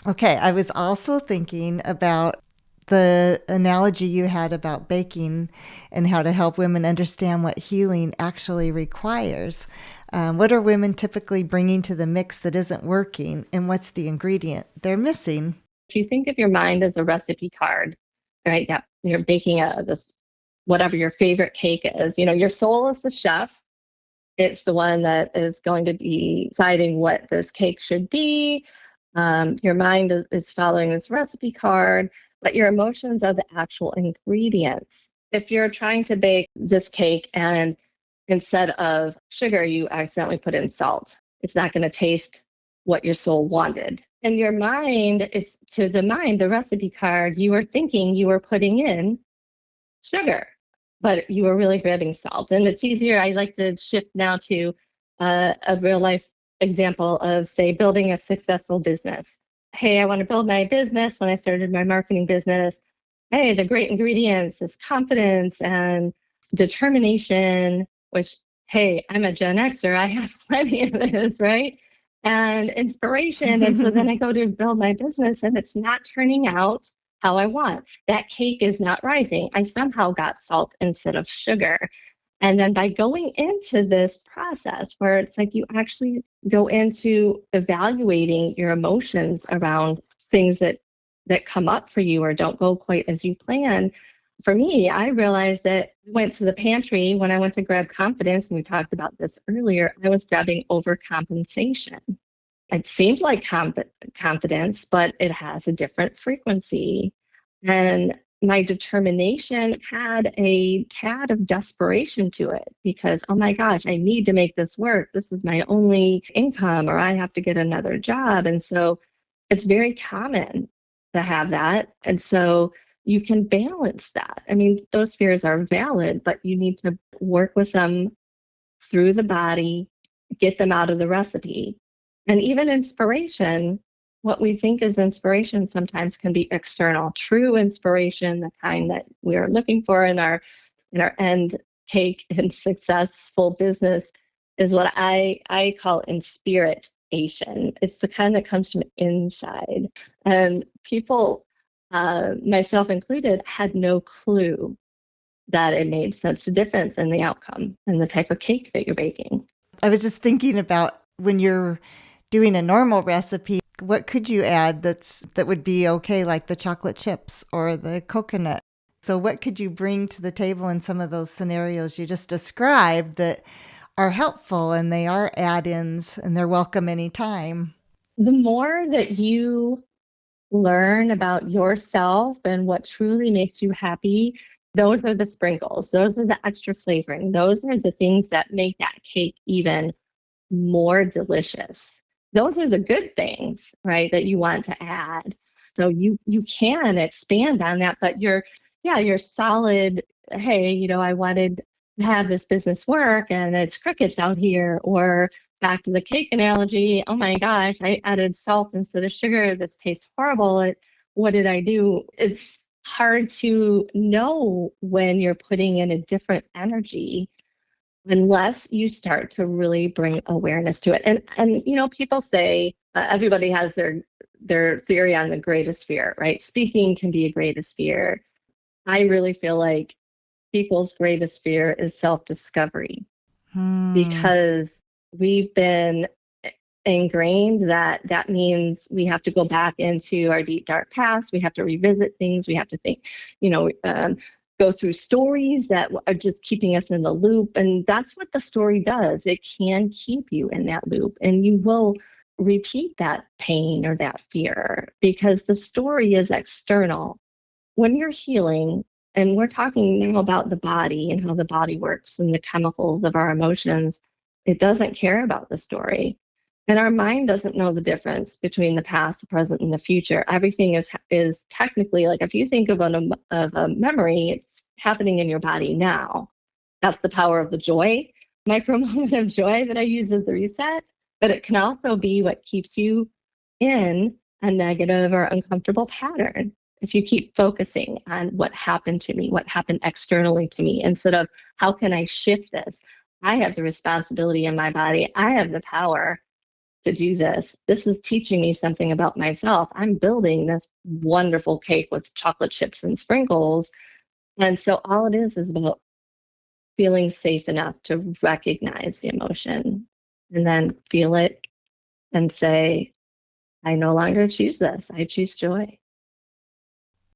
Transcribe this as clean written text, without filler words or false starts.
Okay, I was also thinking about the analogy you had about baking and how to help women understand what healing actually requires. What are women typically bringing to the mix that isn't working, and what's the ingredient they're missing? If you think of your mind as a recipe card, right? Yeah, you're baking this whatever your favorite cake is. Your soul is the chef. It's the one that is going to be deciding what this cake should be. Your mind is following this recipe card, but your emotions are the actual ingredients. If you're trying to bake this cake and instead of sugar, you accidentally put in salt, it's not going to taste what your soul wanted. And your mind, it's to the mind, the recipe card, you were thinking you were putting in sugar, but you were really grabbing salt. And it's easier. I like to shift now to a real life example of, say, building a successful business. Hey, I want to build my business. When I started my marketing business, hey, the great ingredients is confidence and determination, which, hey, I'm a Gen Xer. I have plenty of this, right? And inspiration. And so then I go to build my business and it's not turning out how I want. That cake is not rising. I somehow got salt instead of sugar. And then by going into this process where it's like you actually go into evaluating your emotions around things that come up for you or don't go quite as you plan. For me, I realized that I went to the pantry when I went to grab confidence, and we talked about this earlier, I was grabbing overcompensation. It seems like confidence, but it has a different frequency. And my determination had a tad of desperation to it because, oh my gosh, I need to make this work. This is my only income, or I have to get another job. And so it's very common to have that. And so you can balance that. I mean, those fears are valid, but you need to work with them through the body, get them out of the recipe. And even inspiration, what we think is inspiration sometimes can be external. True inspiration, the kind that we are looking for in our end cake and successful business, is what I call inspiration. It's the kind that comes from inside. And people, myself included, had no clue that it made such a difference in the outcome and the type of cake that you're baking. I was just thinking about when you're doing a normal recipe, what could you add that would be okay, like the chocolate chips or the coconut? So what could you bring to the table in some of those scenarios you just described that are helpful and they are add-ins and they're welcome anytime? The more that you learn about yourself and what truly makes you happy, those are the sprinkles. Those are the extra flavoring. Those are the things that make that cake even more delicious. Those are the good things, right, that you want to add. So you can expand on that, but you're solid, hey, I wanted to have this business work and it's crickets out here, or back to the cake analogy, oh my gosh, I added salt instead of sugar. This tastes horrible. What did I do? It's hard to know when you're putting in a different energy unless you start to really bring awareness to it. And people say everybody has their theory on the greatest fear, right? Speaking can be a greatest fear. I really feel like people's greatest fear is self-discovery Hmm. because we've been ingrained that that means we have to go back into our deep dark past. We have to revisit things. We have to think, you know, um, go through stories that are just keeping us in the loop. And that's what the story does. It can keep you in that loop, and you will repeat that pain or that fear because the story is external. When you're healing, and we're talking now about the body and how the body works and the chemicals of our emotions, it doesn't care about the story. And our mind doesn't know the difference between the past, the present, and the future. Everything is technically, like, if you think of a memory, it's happening in your body now. That's the power of the joy, micro moment of joy that I use as the reset. But it can also be what keeps you in a negative or uncomfortable pattern. If you keep focusing on what happened to me, what happened externally to me, instead of how can I shift this? I have the responsibility in my body. I have the power to do this. This is teaching me something about myself. I'm building this wonderful cake with chocolate chips and sprinkles. And so all it is about feeling safe enough to recognize the emotion and then feel it and say, I no longer choose this. I choose joy.